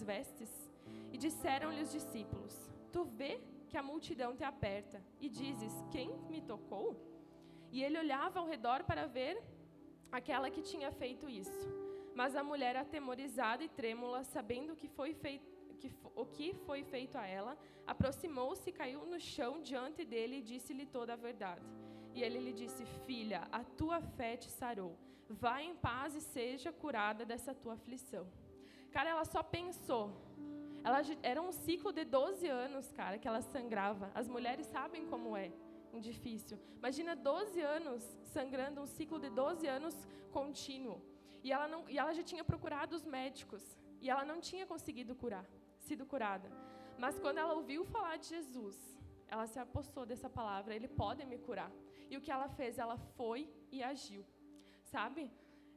suas vestes. E disseram-lhe os discípulos: Tu vê que a multidão te aperta, e dizes: Quem me tocou? E ele olhava ao redor para ver aquela que tinha feito isso. Mas a mulher, atemorizada e trêmula, sabendo o que foi feito a ela, aproximou-se, caiu no chão diante dele e disse-lhe toda a verdade. E ele lhe disse: Filha, a tua fé te sarou. Vá em paz e seja curada dessa tua aflição. Cara, ela só pensou. Era um ciclo de 12 anos, cara, que ela sangrava. As mulheres sabem como é difícil. Imagina 12 anos sangrando, um ciclo de 12 anos contínuo. E ela já tinha procurado os médicos. E ela não tinha conseguido sido curada. Mas quando ela ouviu falar de Jesus, ela se apossou dessa palavra: Ele pode me curar. E o que ela fez? Ela foi e agiu. Sabe?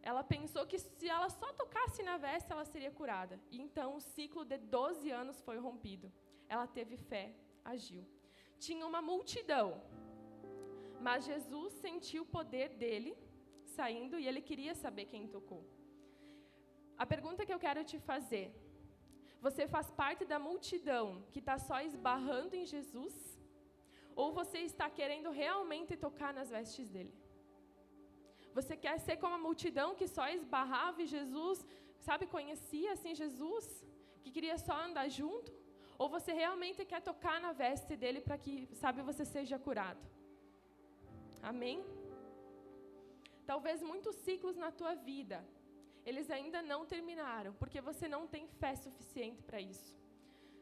Ela pensou que se ela só tocasse na veste, ela seria curada. E então o ciclo de 12 anos foi rompido. Ela teve fé, agiu. Tinha uma multidão, mas Jesus sentiu o poder dele saindo e ele queria saber quem tocou. A pergunta que eu quero te fazer: você faz parte da multidão que está só esbarrando em Jesus? Ou você está querendo realmente tocar nas vestes dele? Você quer ser como a multidão que só esbarrava em Jesus, sabe, conhecia assim Jesus, que queria só andar junto? Ou você realmente quer tocar na veste dele para que, sabe, você seja curado? Amém? Talvez muitos ciclos na tua vida, eles ainda não terminaram, porque você não tem fé suficiente para isso.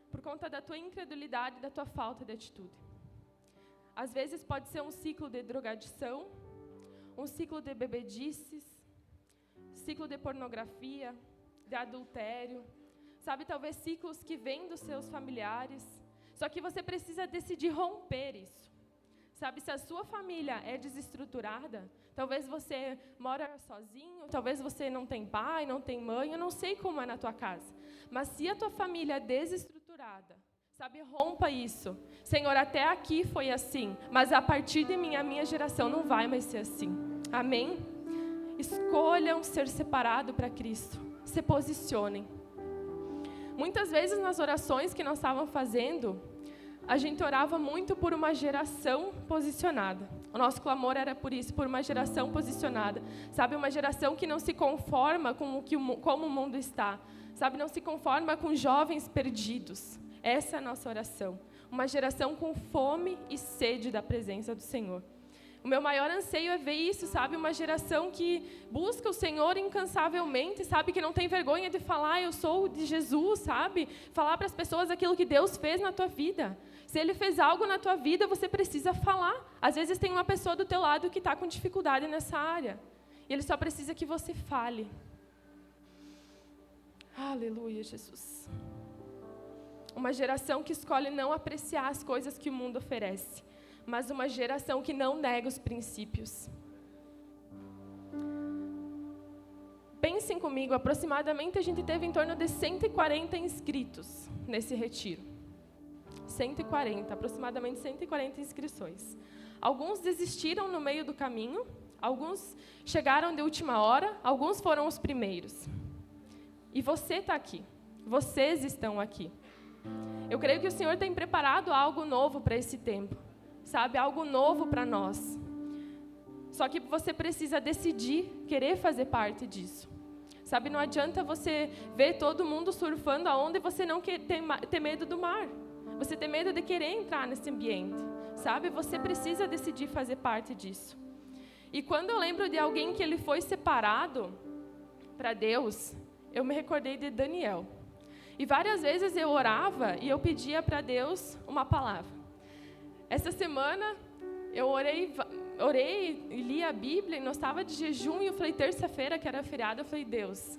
Por conta da tua incredulidade e da tua falta de atitude. Às vezes pode ser um ciclo de drogadição, um ciclo de bebedices, ciclo de pornografia, de adultério, sabe, talvez ciclos que vêm dos seus familiares. Só que você precisa decidir romper isso. Sabe, se a sua família é desestruturada, talvez você mora sozinho, talvez você não tem pai, não tem mãe, eu não sei como é na tua casa. Mas se a tua família é desestruturada, sabe, rompa isso. Senhor, até aqui foi assim, mas a partir de mim, a minha geração não vai mais ser assim. Amém? Escolham ser separados para Cristo. Se posicionem. Muitas vezes nas orações que nós estávamos fazendo, a gente orava muito por uma geração posicionada. O nosso clamor era por isso, por uma geração posicionada. Sabe, uma geração que não se conforma com como o mundo está. Sabe, não se conforma com jovens perdidos. Essa é a nossa oração. Uma geração com fome e sede da presença do Senhor. O meu maior anseio é ver isso, sabe? Uma geração que busca o Senhor incansavelmente, sabe? Que não tem vergonha de falar: eu sou de Jesus, sabe? Falar para as pessoas aquilo que Deus fez na tua vida. Se Ele fez algo na tua vida, você precisa falar. Às vezes tem uma pessoa do teu lado que está com dificuldade nessa área. E Ele só precisa que você fale. Aleluia, Jesus. Uma geração que escolhe não apreciar as coisas que o mundo oferece, mas uma geração que não nega os princípios. Pensem comigo, aproximadamente a gente teve em torno de 140 inscritos nesse retiro. 140, aproximadamente 140 inscrições. Alguns desistiram no meio do caminho, alguns chegaram de última hora, alguns foram os primeiros. E você está aqui, vocês estão aqui. Eu creio que o Senhor tem preparado algo novo para esse tempo, sabe? Algo novo para nós. Só que você precisa decidir querer fazer parte disso. Sabe, não adianta você ver todo mundo surfando a onda e você não ter medo do mar. Você tem medo de querer entrar nesse ambiente, sabe? Você precisa decidir fazer parte disso. E quando eu lembro de alguém que ele foi separado para Deus, eu me recordei de Daniel. E várias vezes eu orava e eu pedia para Deus uma palavra. Essa semana eu orei e li a Bíblia e nós estávamos de jejum e eu falei, terça-feira, que era feriado, eu falei: Deus,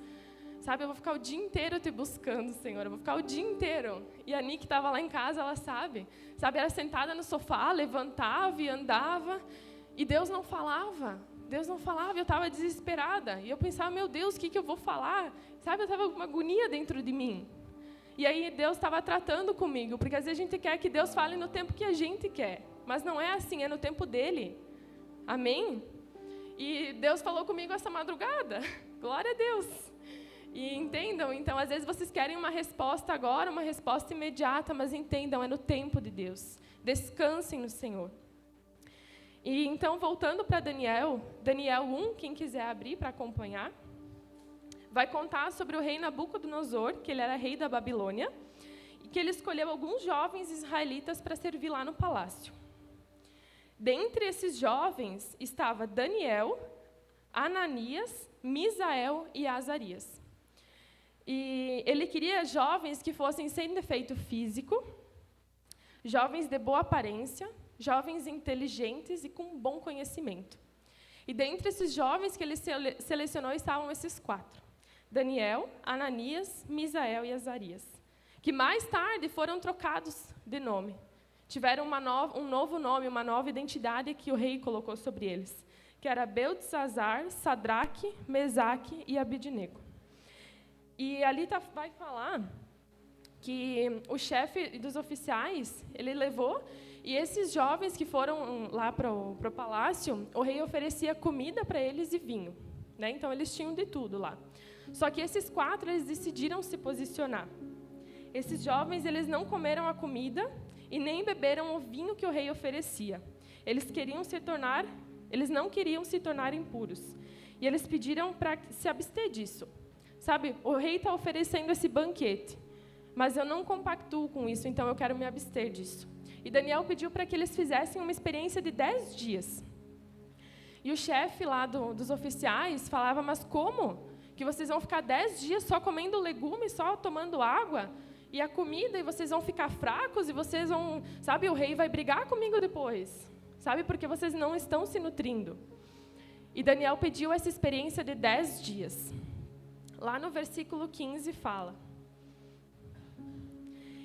sabe, eu vou ficar o dia inteiro te buscando, Senhor, eu vou ficar o dia inteiro. E a Nick estava lá em casa, ela sabe, era sentada no sofá, levantava e andava, e Deus não falava, eu estava desesperada. E eu pensava: meu Deus, o que eu vou falar? Sabe, eu estava com uma agonia dentro de mim. E aí Deus estava tratando comigo, porque às vezes a gente quer que Deus fale no tempo que a gente quer, mas não é assim, é no tempo dele. Amém? E Deus falou comigo essa madrugada, glória a Deus. E entendam, então, às vezes vocês querem uma resposta agora, uma resposta imediata, mas entendam, é no tempo de Deus. Descansem no Senhor. E então, voltando para Daniel 1, quem quiser abrir para acompanhar, vai contar sobre o rei Nabucodonosor, que ele era rei da Babilônia, e que ele escolheu alguns jovens israelitas para servir lá no palácio. Dentre esses jovens estava Daniel, Ananias, Misael e Azarias. E ele queria jovens que fossem sem defeito físico, jovens de boa aparência, jovens inteligentes e com bom conhecimento. E dentre esses jovens que ele selecionou estavam esses 4. Daniel, Ananias, Misael e Azarias, que mais tarde foram trocados de nome. Tiveram um novo nome, uma nova identidade que o rei colocou sobre eles, que era Beltesazar, Sadraque, Mesaque e Abidnego. E ali vai falar que o chefe dos oficiais, ele levou, e esses jovens que foram lá para o palácio, o rei oferecia comida para eles e vinho. Né? Então, eles tinham de tudo lá. Só que esses 4, eles decidiram se posicionar. Esses jovens, eles não comeram a comida e nem beberam o vinho que o rei oferecia. Eles não queriam se tornar impuros. E eles pediram para se abster disso. Sabe, o rei está oferecendo esse banquete, mas eu não compactuo com isso, então eu quero me abster disso. E Daniel pediu para que eles fizessem uma experiência de 10 dias. E o chefe lá dos oficiais falava, mas como? Que vocês vão ficar 10 dias só comendo legumes, só tomando água? E a comida, e vocês vão ficar fracos, e vocês vão... Sabe, o rei vai brigar comigo depois. Sabe, porque vocês não estão se nutrindo. E Daniel pediu essa experiência de 10 dias. Lá no versículo 15 fala: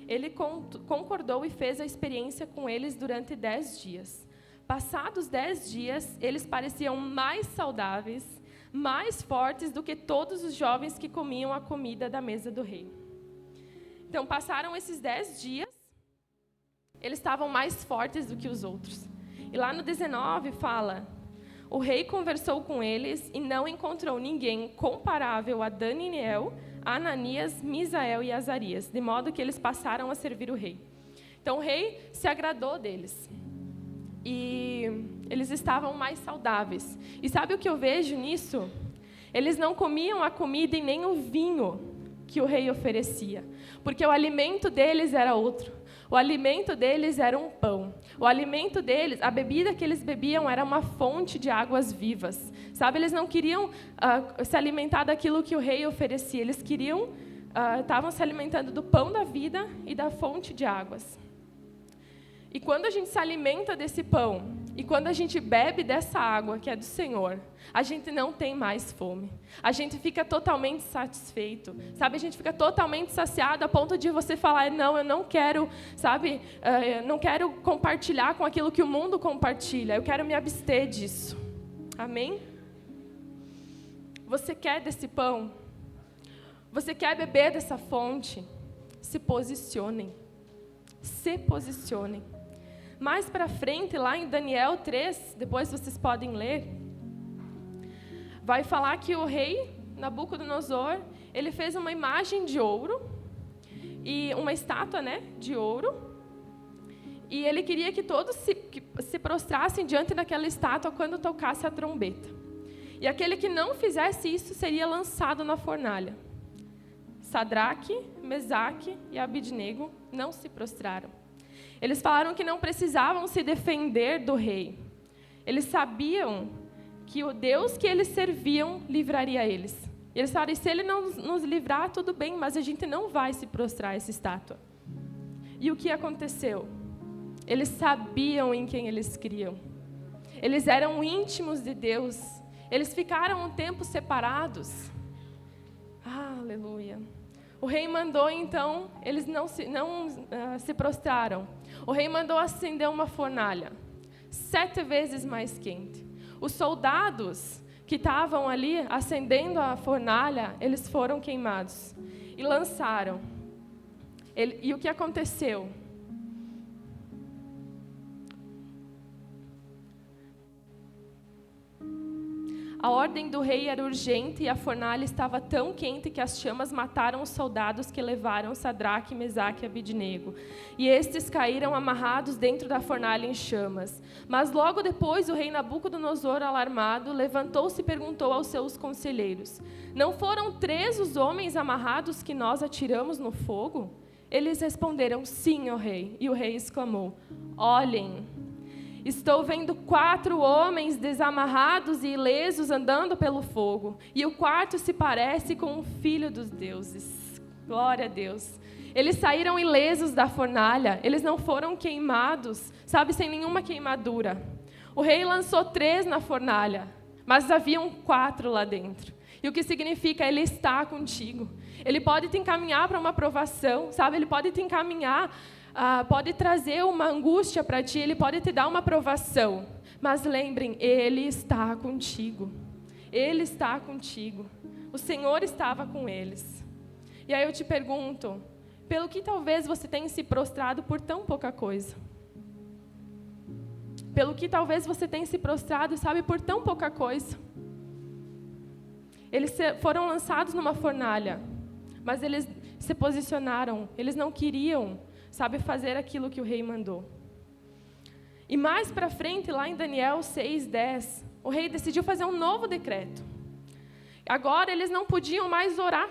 ele concordou e fez a experiência com eles durante 10 dias. Passados 10 dias, eles pareciam mais saudáveis, mais fortes do que todos os jovens que comiam a comida da mesa do rei. Então, passaram esses 10 dias, eles estavam mais fortes do que os outros. E lá no 19 fala: o rei conversou com eles e não encontrou ninguém comparável a Daniel, Ananias, Misael e Azarias, de modo que eles passaram a servir o rei. Então o rei se agradou deles. E eles estavam mais saudáveis. E sabe o que eu vejo nisso? Eles não comiam a comida e nem o vinho que o rei oferecia, porque o alimento deles era outro. O alimento deles era um pão. O alimento deles, a bebida que eles bebiam era uma fonte de águas vivas. Sabe, eles não queriam se alimentar daquilo que o rei oferecia. Eles estavam se alimentando do pão da vida e da fonte de águas. E quando a gente se alimenta desse pão, e quando a gente bebe dessa água que é do Senhor, a gente não tem mais fome. A gente fica totalmente satisfeito, sabe? A gente fica totalmente saciado a ponto de você falar, não, eu não quero, sabe? Eu não quero compartilhar com aquilo que o mundo compartilha. Eu quero me abster disso. Amém? Você quer desse pão? Você quer beber dessa fonte? Se posicionem. Se posicionem. Mais para frente, lá em Daniel 3, depois vocês podem ler, vai falar que o rei Nabucodonosor, ele fez uma imagem de ouro, e uma estátua, né, de ouro, e ele queria que todos se prostrassem diante daquela estátua quando tocasse a trombeta. E aquele que não fizesse isso seria lançado na fornalha. Sadraque, Mesaque e Abidnego não se prostraram. Eles falaram que não precisavam se defender do rei. Eles sabiam que o Deus que eles serviam livraria eles. E eles falaram, se ele não nos livrar, tudo bem, mas a gente não vai se prostrar a essa estátua. E o que aconteceu? Eles sabiam em quem eles criam. Eles eram íntimos de Deus. Eles ficaram um tempo separados. Aleluia. O rei mandou, então, eles não se prostraram. O rei mandou acender uma fornalha, 7 vezes mais quente. Os soldados que estavam ali acendendo a fornalha, eles foram queimados e lançaram. E o que aconteceu? A ordem do rei era urgente e a fornalha estava tão quente que as chamas mataram os soldados que levaram Sadraque, Mesaque e Abidnego. E estes caíram amarrados dentro da fornalha em chamas. Mas logo depois o rei Nabucodonosor, alarmado, levantou-se e perguntou aos seus conselheiros: não foram 3 os homens amarrados que nós atiramos no fogo? Eles responderam: sim, ó rei. E o rei exclamou: olhem, estou vendo 4 homens desamarrados e ilesos andando pelo fogo, e o quarto se parece com o filho dos deuses. Glória a Deus. Eles saíram ilesos da fornalha, eles não foram queimados, sabe, sem nenhuma queimadura. O rei lançou 3 na fornalha, mas haviam 4 lá dentro. E o que significa? Ele está contigo. Ele pode te encaminhar para uma provação, sabe? Ele pode te encaminhar, pode trazer uma angústia para ti, ele pode te dar uma provação. Mas lembrem, ele está contigo. Ele está contigo. O Senhor estava com eles. E aí eu te pergunto, pelo que talvez você tenha se prostrado por tão pouca coisa? Pelo que talvez você tenha se prostrado, sabe, por tão pouca coisa? Eles foram lançados numa fornalha, mas eles se posicionaram, eles não queriam, sabe, fazer aquilo que o rei mandou. E mais para frente, lá em Daniel 6:10, o rei decidiu fazer um novo decreto. Agora eles não podiam mais orar.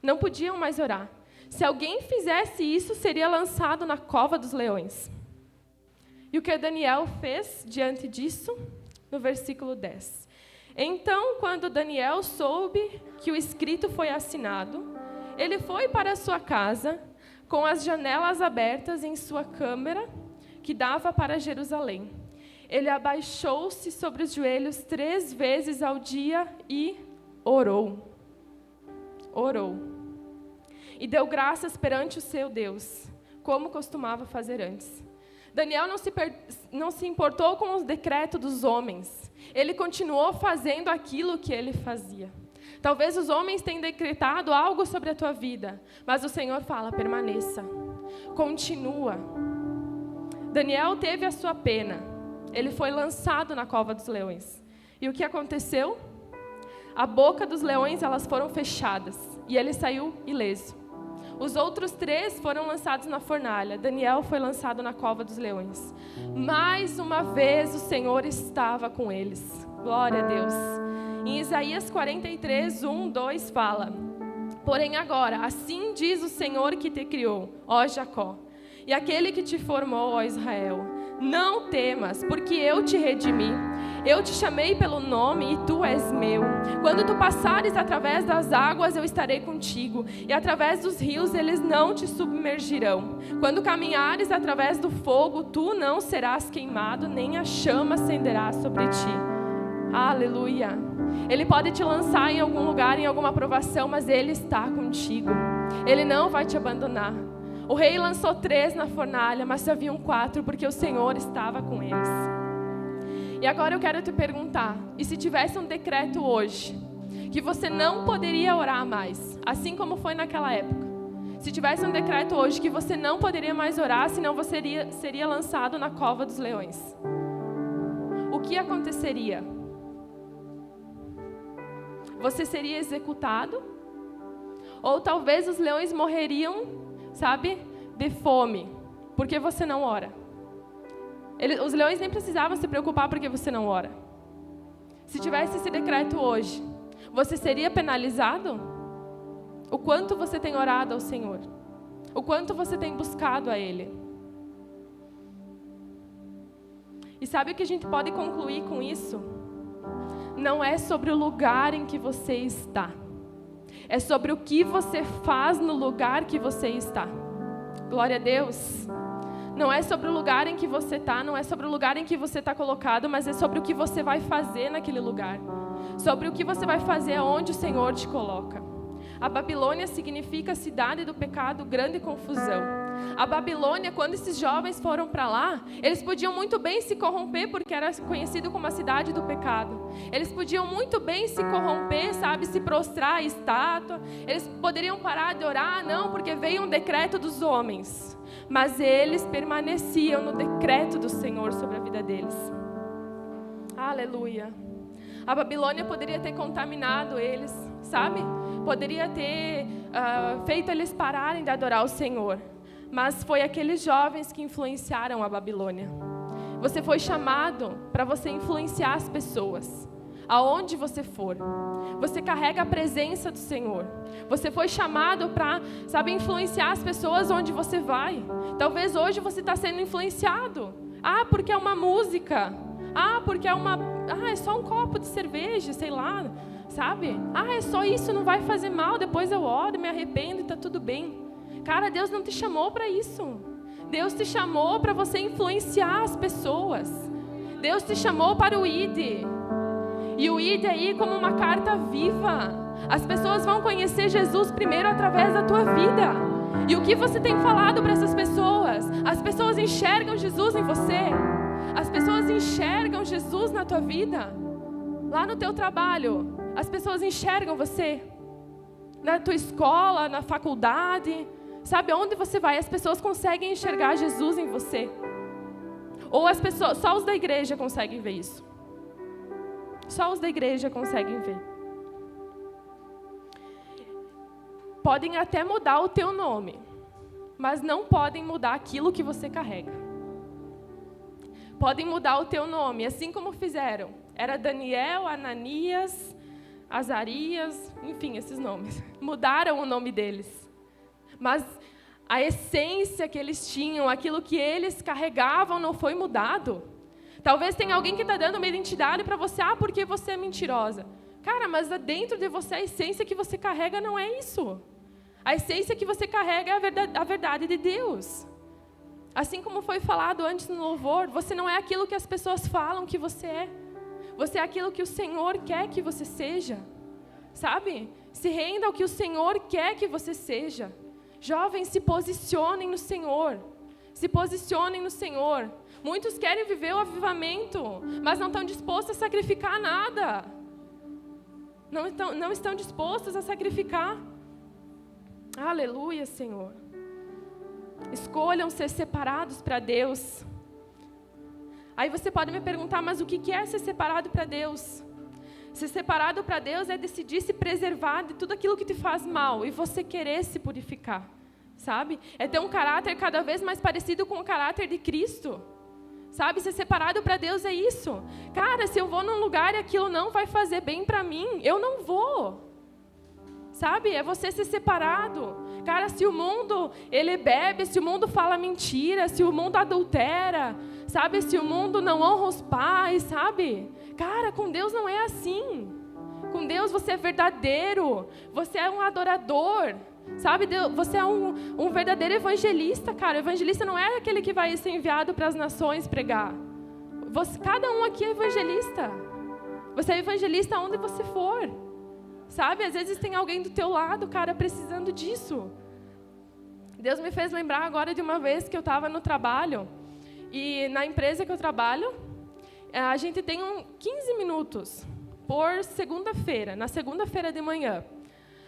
Não podiam mais orar. Se alguém fizesse isso, seria lançado na cova dos leões. E o que Daniel fez diante disso? No versículo 10. Então, quando Daniel soube que o escrito foi assinado, ele foi para a sua casa, com as janelas abertas em sua câmara, que dava para Jerusalém. Ele abaixou-se sobre os joelhos 3 vezes ao dia e orou. Orou. E deu graças perante o seu Deus, como costumava fazer antes. Daniel não se importou com os decretos dos homens. Ele continuou fazendo aquilo que ele fazia. Talvez os homens tenham decretado algo sobre a tua vida, mas o Senhor fala: permaneça, continua. Daniel teve a sua pena. Ele foi lançado na cova dos leões. E o que aconteceu? A boca dos leões, elas foram fechadas, e ele saiu ileso. Os outros 3 foram lançados na fornalha. Daniel foi lançado na cova dos leões. Mais uma vez o Senhor estava com eles. Glória a Deus. Em Isaías 43, 1, 2 fala: porém agora, assim diz o Senhor que te criou, ó Jacó, e aquele que te formou, ó Israel: não temas, porque eu te redimi. Eu te chamei pelo nome e tu és meu. Quando tu passares através das águas, eu estarei contigo. E através dos rios, eles não te submergirão. Quando caminhares através do fogo, tu não serás queimado, nem a chama acenderá sobre ti. Aleluia. Ele pode te lançar em algum lugar, em alguma provação, mas Ele está contigo. Ele não vai te abandonar. O rei lançou 3 na fornalha, mas haviam 4, porque o Senhor estava com eles. E agora eu quero te perguntar, e se tivesse um decreto hoje, que você não poderia orar mais, assim como foi naquela época? Se tivesse um decreto hoje que você não poderia mais orar, senão você seria lançado na cova dos leões, o que aconteceria? Você seria executado? Ou talvez os leões morreriam, sabe, de fome, porque você não ora. Os leões nem precisavam se preocupar porque você não ora. Se tivesse esse decreto hoje, você seria penalizado? O quanto você tem orado ao Senhor? O quanto você tem buscado a Ele? E sabe o que a gente pode concluir com isso? Não é sobre o lugar em que você está. É sobre o que você faz no lugar que você está. Glória a Deus. Não é sobre o lugar em que você está, não é sobre o lugar em que você está colocado, mas é sobre o que você vai fazer naquele lugar. Sobre o que você vai fazer onde o Senhor te coloca. A Babilônia significa cidade do pecado, grande confusão. A Babilônia, quando esses jovens foram para lá, eles podiam muito bem se corromper, porque era conhecido como a cidade do pecado. Eles podiam muito bem se corromper, sabe, se prostrar à estátua. Eles poderiam parar de orar, não, porque veio um decreto dos homens. Mas eles permaneciam no decreto do Senhor sobre a vida deles. Aleluia. A Babilônia poderia ter contaminado eles, sabe? Poderia ter feito eles pararem de adorar o Senhor. Mas foi aqueles jovens que influenciaram a Babilônia. Você foi chamado para você influenciar as pessoas. Aonde você for, você carrega a presença do Senhor. Você foi chamado para, influenciar as pessoas onde você vai. Talvez hoje você está sendo influenciado. Porque é uma música. Porque é só um copo de cerveja, sei lá, sabe? É só isso, não vai fazer mal. Depois eu oro, me arrependo e está tudo bem. Cara, Deus não te chamou para isso. Deus te chamou para você influenciar as pessoas. Deus te chamou para o ID. E o ID aí como uma carta viva. As pessoas vão conhecer Jesus primeiro através da tua vida. E o que você tem falado para essas pessoas? As pessoas enxergam Jesus em você. As pessoas enxergam Jesus na tua vida. Lá no teu trabalho, as pessoas enxergam você. Na tua escola, na faculdade. Sabe onde você vai? As pessoas conseguem enxergar Jesus em você. Ou as pessoas, só os da igreja conseguem ver isso. Só os da igreja conseguem ver. Podem até mudar o teu nome, mas não podem mudar aquilo que você carrega. Podem mudar o teu nome, assim como fizeram. Era Daniel, Ananias, Azarias, enfim, esses nomes. Mudaram o nome deles. Mas a essência que eles tinham, aquilo que eles carregavam, não foi mudado. Talvez tenha alguém que está dando uma identidade para você, porque você é mentirosa. Cara, mas dentro de você, a essência que você carrega não é isso. A essência que você carrega é a verdade de Deus. Assim como foi falado antes no louvor, você não é aquilo que as pessoas falam que você é. Você é aquilo que o Senhor quer que você seja. Sabe? Se renda ao que o Senhor quer que você seja. Jovens, se posicionem no Senhor. Se posicionem no Senhor. Muitos querem viver o avivamento, mas não estão dispostos a sacrificar nada. Não estão dispostos a sacrificar. Aleluia, Senhor. Escolham ser separados para Deus. Aí você pode me perguntar, mas o que é ser separado para Deus? Ser separado para Deus é decidir se preservar de tudo aquilo que te faz mal e você querer se purificar, sabe? É ter um caráter cada vez mais parecido com o caráter de Cristo. Sabe, ser separado para Deus é isso. Cara, se eu vou num lugar e aquilo não vai fazer bem para mim, eu não vou. Sabe, é você ser separado. Cara, se o mundo, ele bebe, se o mundo fala mentira, se o mundo adultera, sabe, se o mundo não honra os pais, sabe? Cara, com Deus não é assim. Com Deus você é verdadeiro, você é um adorador. Sabe, Deus, você é um verdadeiro evangelista, cara. O evangelista não é aquele que vai ser enviado para as nações pregar. Cada um aqui é evangelista. Você é evangelista onde você for. Sabe, às vezes tem alguém do teu lado, cara, precisando disso. Deus me fez lembrar agora de uma vez que eu estava no trabalho. E na empresa que eu trabalho, a gente tem 15 minutos por segunda-feira, na segunda-feira de manhã,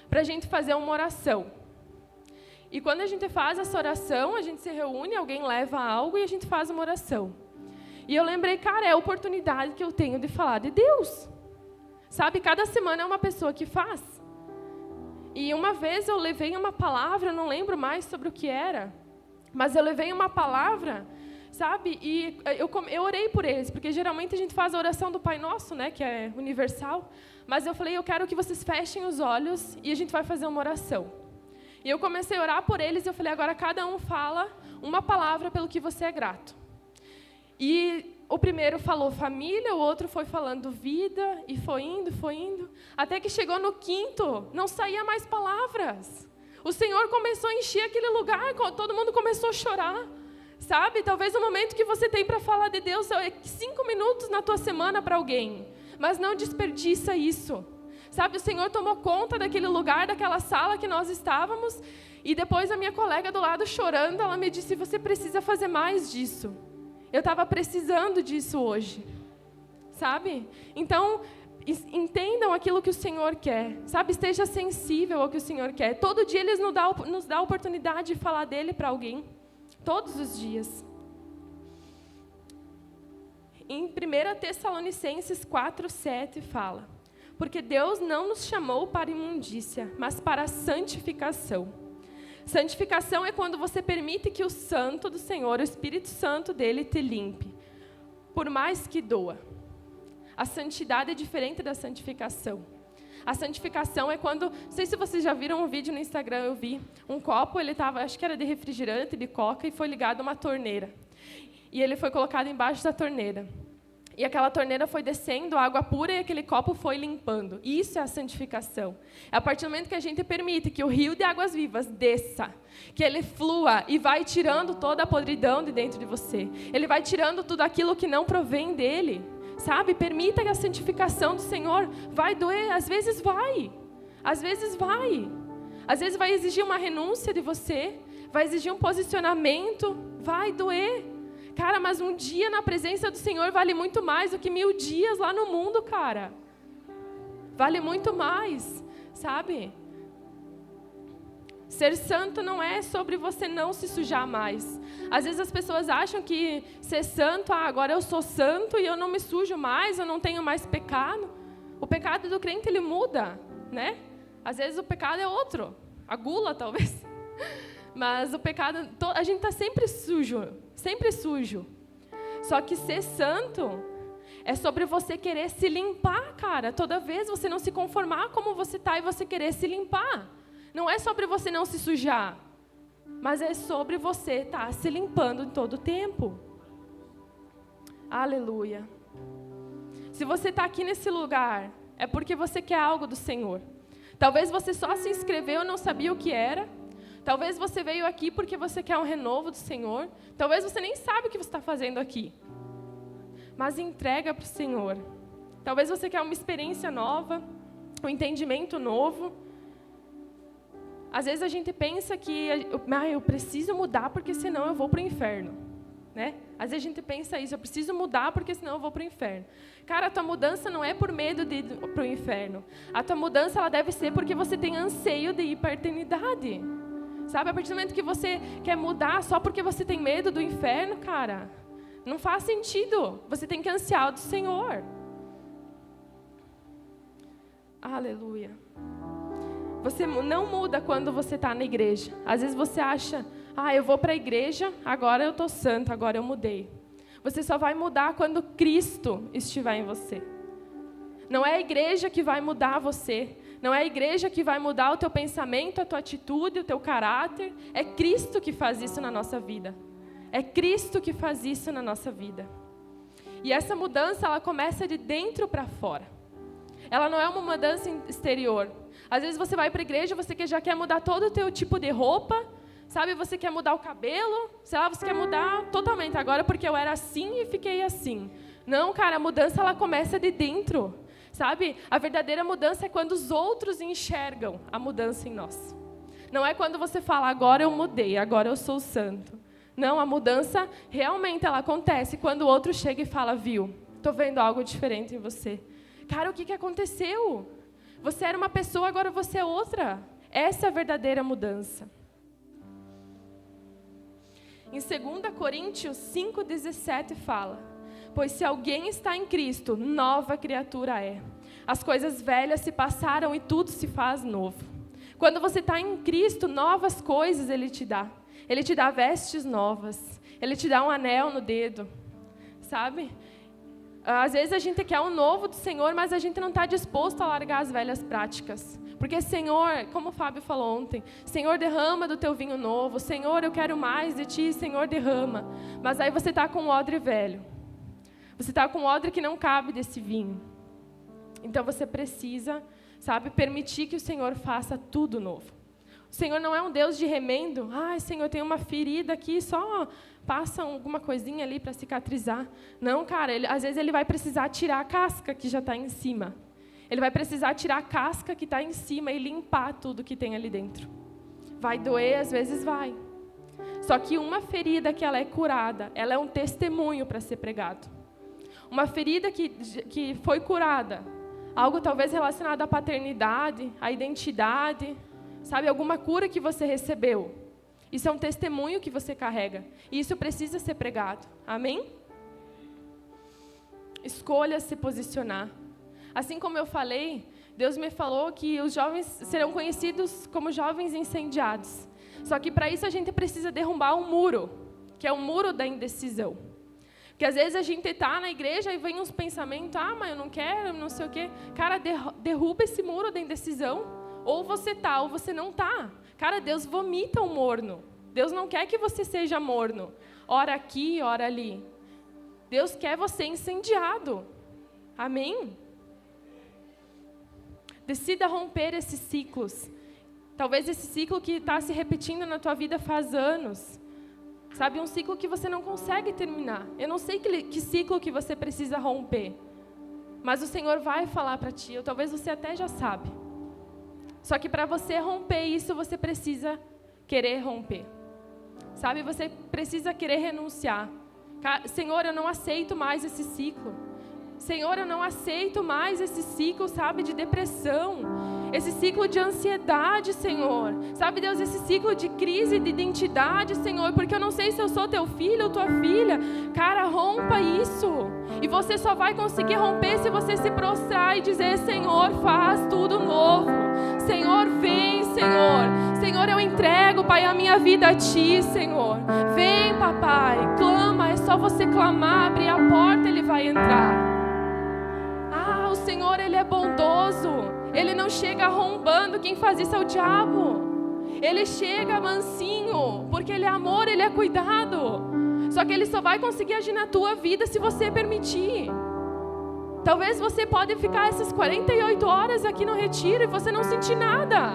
para a gente fazer uma oração. E quando a gente faz essa oração, a gente se reúne, alguém leva algo e a gente faz uma oração. E eu lembrei, cara, é a oportunidade que eu tenho de falar de Deus. Sabe, cada semana é uma pessoa que faz. E uma vez eu levei uma palavra, não lembro mais sobre o que era, mas eu levei uma palavra, sabe, e eu orei por eles, porque geralmente a gente faz a oração do Pai Nosso, né, que é universal. Mas eu falei, eu quero que vocês fechem os olhos e a gente vai fazer uma oração. E eu comecei a orar por eles e eu falei, agora cada um fala uma palavra pelo que você é grato. E o primeiro falou família, o outro foi falando vida, e foi indo, até que chegou no quinto, não saía mais palavras. O Senhor começou a encher aquele lugar, todo mundo começou a chorar. Sabe, talvez o momento que você tem para falar de Deus é 5 minutos na tua semana para alguém. Mas não desperdiça isso. Sabe, o Senhor tomou conta daquele lugar, daquela sala que nós estávamos. E depois a minha colega do lado chorando, ela me disse, você precisa fazer mais disso. Eu estava precisando disso hoje. Sabe? Então, entendam aquilo que o Senhor quer. Sabe, esteja sensível ao que o Senhor quer. Todo dia Ele nos dá a oportunidade de falar dEle para alguém. Todos os dias. Em 1 Tessalonicenses 4:7 fala: porque Deus não nos chamou para imundícia, mas para a santificação. Santificação é quando você permite que o Santo do Senhor, o Espírito Santo dele, te limpe, por mais que doa. A santidade é diferente da santificação. A santificação é quando, não sei se vocês já viram um vídeo no Instagram, eu vi, um copo, ele estava, acho que era de refrigerante, de coca, e foi ligado a uma torneira. E ele foi colocado embaixo da torneira. E aquela torneira foi descendo água pura e aquele copo foi limpando. Isso é a santificação. É a partir do momento que a gente permite que o rio de águas vivas desça, que ele flua e vai tirando toda a podridão de dentro de você. Ele vai tirando tudo aquilo que não provém dele. Sabe? Permita que a santificação do Senhor vai doer. Às vezes vai. Às vezes vai. Às vezes vai exigir uma renúncia de você. Vai exigir um posicionamento. Vai doer. Cara, mas um dia na presença do Senhor vale muito mais do que 1000 dias lá no mundo, cara. Vale muito mais, sabe? Ser santo não é sobre você não se sujar mais. Às vezes as pessoas acham que ser santo, agora eu sou santo e eu não me sujo mais, eu não tenho mais pecado. O pecado do crente, ele muda, né? Às vezes o pecado é outro, a gula talvez. Mas o pecado, a gente está sempre sujo. Sempre sujo. Só que ser santo é sobre você querer se limpar, cara. Toda vez você não se conformar como você está e você querer se limpar. Não é sobre você não se sujar, mas é sobre você estar se limpando em todo o tempo. Aleluia. Se você está aqui nesse lugar, é porque você quer algo do Senhor. Talvez você só se inscreveu e não sabia o que era. Talvez você veio aqui porque você quer um renovo do Senhor. Talvez você nem sabe o que você está fazendo aqui. Mas entrega para o Senhor. Talvez você quer uma experiência nova, um entendimento novo. Às vezes a gente pensa que eu preciso mudar porque senão eu vou para o inferno. Né? Às vezes a gente pensa isso, eu preciso mudar porque senão eu vou para o inferno. Cara, a tua mudança não é por medo de ir para o inferno. A tua mudança ela deve ser porque você tem anseio de ir para a eternidade. Sabe, a partir do momento que você quer mudar só porque você tem medo do inferno, cara, não faz sentido. Você tem que ansiar do Senhor. Aleluia. Você não muda quando você está na igreja. Às vezes você acha, eu vou para a igreja, agora eu estou santo, agora eu mudei. Você só vai mudar quando Cristo estiver em você. Não é a igreja que vai mudar você. Não é a igreja que vai mudar o teu pensamento, a tua atitude, o teu caráter. É Cristo que faz isso na nossa vida. É Cristo que faz isso na nossa vida. E essa mudança, ela começa de dentro para fora. Ela não é uma mudança exterior. Às vezes você vai para a igreja, você já quer mudar todo o teu tipo de roupa, sabe? Você quer mudar o cabelo, sei lá, você quer mudar totalmente agora porque eu era assim e fiquei assim. Não, cara, a mudança, ela começa de dentro. Sabe? A verdadeira mudança é quando os outros enxergam a mudança em nós. Não é quando você fala, agora eu mudei, agora eu sou santo. Não, a mudança realmente ela acontece quando o outro chega e fala, viu, estou vendo algo diferente em você. Cara, o que aconteceu? Você era uma pessoa, agora você é outra. Essa é a verdadeira mudança. Em 2 Coríntios 5,17 fala, pois se alguém está em Cristo, nova criatura é. As coisas velhas se passaram e tudo se faz novo. Quando você está em Cristo, novas coisas Ele te dá. Ele te dá vestes novas. Ele te dá um anel no dedo. Sabe? Às vezes a gente quer um novo do Senhor, mas a gente não está disposto a largar as velhas práticas. Porque, Senhor, como o Fábio falou ontem, Senhor, derrama do teu vinho novo. Senhor, eu quero mais de ti. Senhor, derrama. Mas aí você está com um odre velho. Você está com um odre que não cabe desse vinho. Então você precisa, sabe, permitir que o Senhor faça tudo novo. O Senhor não é um Deus de remendo. Senhor, tem uma ferida aqui, só passa alguma coisinha ali para cicatrizar. Não, cara, às vezes Ele vai precisar tirar a casca que já está em cima. Ele vai precisar tirar a casca que está em cima e limpar tudo que tem ali dentro. Vai doer, às vezes vai. Só que uma ferida que ela é curada, ela é um testemunho para ser pregado. Uma ferida que foi curada, algo talvez relacionado à paternidade, à identidade, sabe, alguma cura que você recebeu. Isso é um testemunho que você carrega. E isso precisa ser pregado. Amém? Escolha se posicionar. Assim como eu falei, Deus me falou que os jovens serão conhecidos como jovens incendiados. Só que para isso a gente precisa derrubar um muro, que é o muro da indecisão. Porque às vezes a gente está na igreja e vem uns pensamentos, mas eu não quero, não sei o quê. Cara, derruba esse muro da indecisão. Ou você está, ou você não está. Cara, Deus vomita o morno. Deus não quer que você seja morno. Ora aqui, ora ali. Deus quer você incendiado. Amém? Decida romper esses ciclos. Talvez esse ciclo que está se repetindo na tua vida faz anos. Sabe, um ciclo que você não consegue terminar. Eu não sei que ciclo que você precisa romper. Mas o Senhor vai falar para ti. Ou talvez você até já sabe. Só que para você romper isso, você precisa querer romper. Sabe, você precisa querer renunciar. Senhor, eu não aceito mais esse ciclo. Senhor, eu não aceito mais esse ciclo, sabe, de depressão. Esse ciclo de ansiedade, Senhor. Sabe, Deus, esse ciclo de crise de identidade, Senhor. Porque eu não sei se eu sou teu filho ou tua filha. Cara, rompa isso. E você só vai conseguir romper se você se prostrar e dizer, Senhor, faz tudo novo. Senhor, vem, Senhor. Senhor, eu entrego, Pai, a minha vida a Ti, Senhor. Vem, papai, clama. É só você clamar, abrir a porta, Ele vai entrar. O Senhor, Ele é bondoso. Ele não chega arrombando, quem faz isso é o diabo. Ele chega mansinho, porque Ele é amor, Ele é cuidado. Só que Ele só vai conseguir agir na tua vida se você permitir. Talvez você pode ficar essas 48 horas aqui no retiro e você não sentir nada.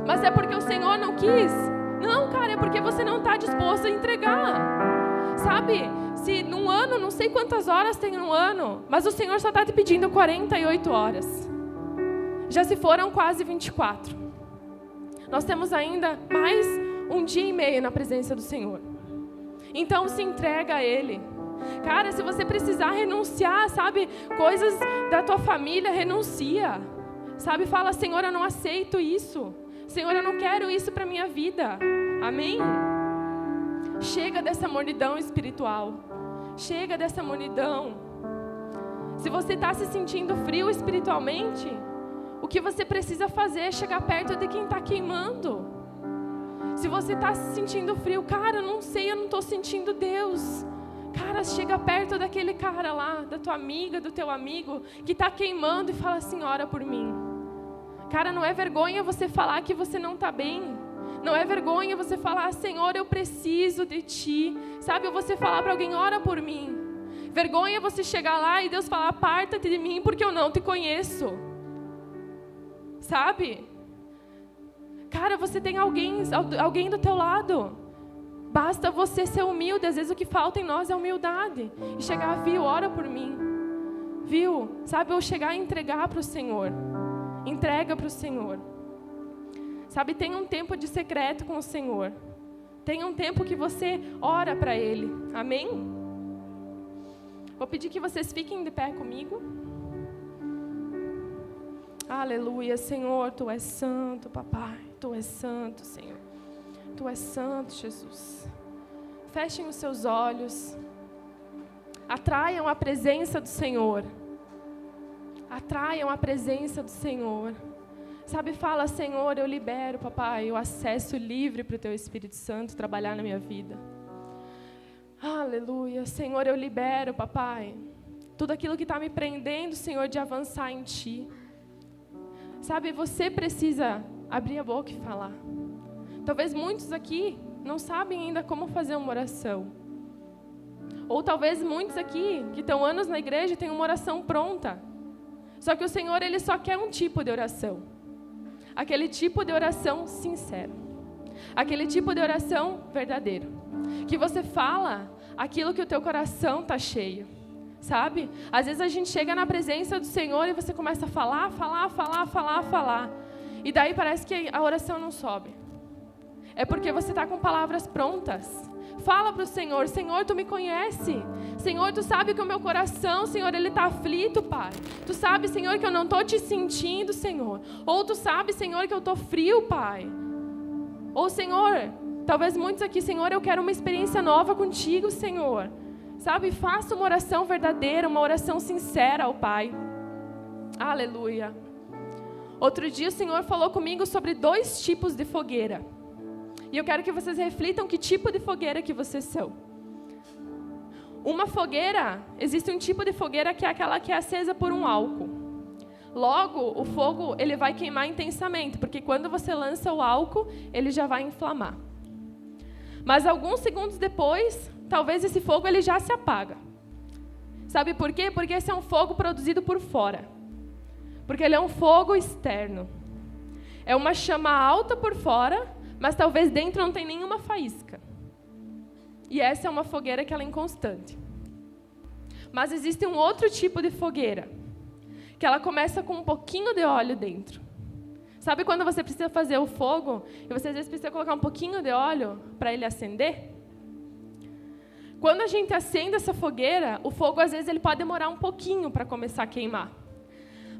Mas é porque o Senhor não quis? Não, cara, é porque você não está disposto a entregar. Sabe? Se num ano, não sei quantas horas tem num ano, mas o Senhor só está te pedindo 48 horas. Já se foram quase 24. Nós temos ainda mais um dia e meio na presença do Senhor. Então se entrega a Ele. Cara, se você precisar renunciar, sabe, coisas da tua família, renuncia. Sabe, fala, Senhor, eu não aceito isso. Senhor, eu não quero isso para minha vida. Amém? Chega dessa mornidão espiritual. Chega dessa mornidão. Se você está se sentindo frio espiritualmente, o que você precisa fazer é chegar perto de quem está queimando. Se você está se sentindo frio, cara, eu não sei, eu não estou sentindo Deus. Cara, chega perto daquele cara lá, da tua amiga, do teu amigo, que está queimando e fala assim, ora por mim. Cara, não é vergonha você falar que você não está bem. Não é vergonha você falar, Senhor, eu preciso de Ti. Sabe, ou você falar para alguém, ora por mim. Vergonha você chegar lá e Deus falar, aparta-te de mim porque eu não te conheço. Sabe? Cara, você tem alguém do teu lado. Basta você ser humilde. Às vezes o que falta em nós é humildade. E chegar, viu, ora por mim. Viu? Sabe, ou chegar e entregar para o Senhor. Entrega para o Senhor. Sabe, tenha um tempo de secreto com o Senhor. Tenha um tempo que você ora para Ele. Amém? Vou pedir que vocês fiquem de pé comigo. Aleluia, Senhor, Tu és santo, papai. Tu és santo, Senhor. Tu és santo, Jesus. Fechem os seus olhos. Atraiam a presença do Senhor. Atraiam a presença do Senhor. Sabe, fala, Senhor, eu libero, papai, o acesso livre para o Teu Espírito Santo trabalhar na minha vida. Aleluia, Senhor, eu libero, papai, tudo aquilo que está me prendendo, Senhor, de avançar em Ti. Sabe, você precisa abrir a boca e falar. Talvez muitos aqui não sabem ainda como fazer uma oração. Ou talvez muitos aqui, que estão anos na igreja, têm uma oração pronta. Só que o Senhor, Ele só quer um tipo de oração. Aquele tipo de oração sincero. Aquele tipo de oração verdadeiro. Que você fala aquilo que o teu coração está cheio. Sabe? Às vezes a gente chega na presença do Senhor e você começa a falar. E daí parece que a oração não sobe. É porque você está com palavras prontas. Fala para o Senhor, Senhor, Tu me conhece. Senhor, Tu sabe que o meu coração, Senhor, ele está aflito, Pai. Tu sabe, Senhor, que eu não estou Te sentindo, Senhor. Ou Tu sabe, Senhor, que eu estou frio, Pai. Ou, Senhor, talvez muitos aqui, Senhor, eu quero uma experiência nova contigo, Senhor. Sabe, faça uma oração verdadeira, uma oração sincera ao Pai. Aleluia. Outro dia o Senhor falou comigo sobre 2 tipos de fogueira. E eu quero que vocês reflitam que tipo de fogueira que vocês são. Uma fogueira, existe um tipo de fogueira que é aquela que é acesa por um álcool. Logo, o fogo ele vai queimar intensamente, porque quando você lança o álcool, ele já vai inflamar. Mas alguns segundos depois, talvez esse fogo ele já se apaga. Sabe por quê? Porque esse é um fogo produzido por fora. Porque ele é um fogo externo. É uma chama alta por fora, mas talvez dentro não tem nenhuma faísca. E essa é uma fogueira que ela é inconstante. Mas existe um outro tipo de fogueira, que ela começa com um pouquinho de óleo dentro. Sabe quando você precisa fazer o fogo, e você às vezes precisa colocar um pouquinho de óleo para ele acender? Quando a gente acende essa fogueira, o fogo às vezes ele pode demorar um pouquinho para começar a queimar.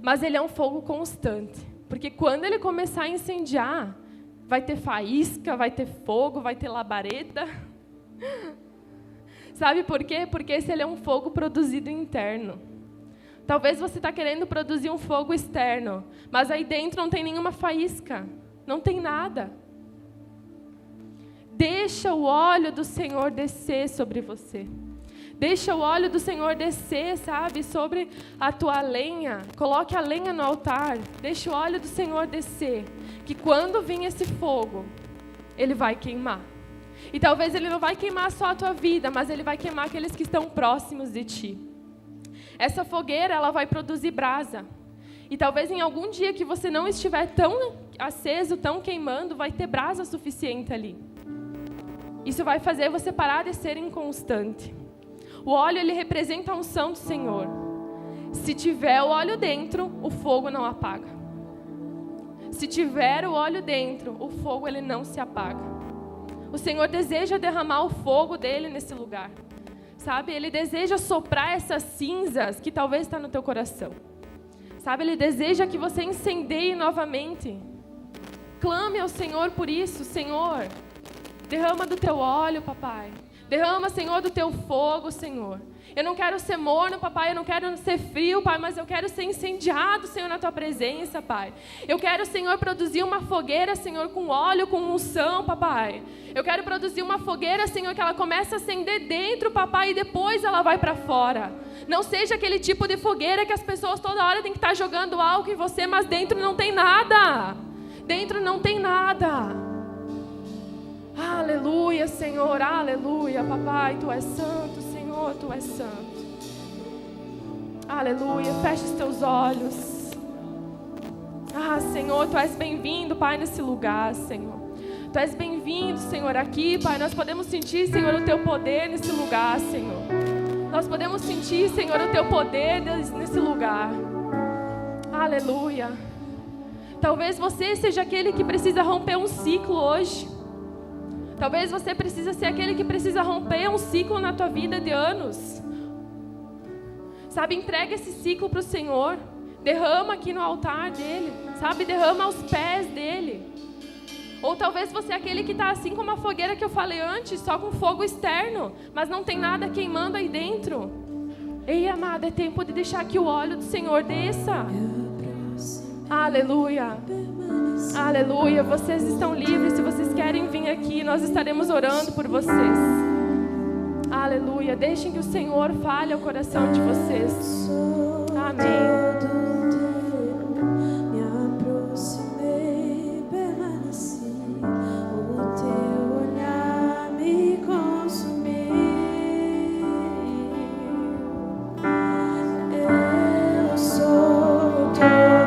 Mas ele é um fogo constante, porque quando ele começar a incendiar, vai ter faísca, vai ter fogo, vai ter labareda. Sabe por quê? Porque esse ele é um fogo produzido interno. Talvez você está querendo produzir um fogo externo, mas aí dentro não tem nenhuma faísca, não tem nada. Deixa o óleo do Senhor descer sobre você. Deixa o óleo do Senhor descer, sabe, sobre a tua lenha. Coloque a lenha no altar. Deixa o óleo do Senhor descer. Que quando vir esse fogo, ele vai queimar. E talvez ele não vai queimar só a tua vida, mas ele vai queimar aqueles que estão próximos de ti. Essa fogueira, ela vai produzir brasa. E talvez em algum dia que você não estiver tão aceso, tão queimando, vai ter brasa suficiente ali. Isso vai fazer você parar de ser inconstante. O óleo, ele representa a unção do Senhor. Se tiver o óleo dentro, o fogo não apaga. Se tiver o óleo dentro, o fogo ele não se apaga. O Senhor deseja derramar o fogo dele nesse lugar. Sabe, ele deseja soprar essas cinzas que talvez está no teu coração. Sabe, ele deseja que você incendeie novamente. Clame ao Senhor por isso, Senhor. Derrama do teu óleo, papai. Derrama, Senhor, do teu fogo, Senhor. Eu não quero ser morno, papai, eu não quero ser frio, pai, mas eu quero ser incendiado, Senhor, na tua presença, pai. Eu quero, Senhor, produzir uma fogueira, Senhor, com óleo, com unção, papai. Eu quero produzir uma fogueira, Senhor, que ela começa a acender dentro, papai, e depois ela vai para fora. Não seja aquele tipo de fogueira que as pessoas toda hora têm que estar jogando álcool em você, mas dentro não tem nada. Dentro não tem nada. Aleluia, Senhor, aleluia, papai, tu és santo, Senhor, tu és santo. Aleluia, fecha os teus olhos. Senhor, tu és bem-vindo, Pai, nesse lugar, Senhor. Tu és bem-vindo, Senhor, aqui, Pai. Nós podemos sentir, Senhor, o teu poder nesse lugar, Senhor. Nós podemos sentir, Senhor, o teu poder nesse lugar. Aleluia. Talvez você seja aquele que precisa romper um ciclo hoje. Talvez você precisa ser aquele que precisa romper um ciclo na tua vida de anos. Sabe, entrega esse ciclo para o Senhor. Derrama aqui no altar dele. Sabe, derrama aos pés dele. Ou talvez você é aquele que está assim como a fogueira que eu falei antes, só com fogo externo, mas não tem nada queimando aí dentro. Ei, amada, é tempo de deixar que o óleo do Senhor desça. Aleluia. Aleluia. Vocês estão livres. Se vocês querem vir aqui, nós estaremos orando por vocês. Aleluia. Deixem que o Senhor fale ao coração de vocês. Amém.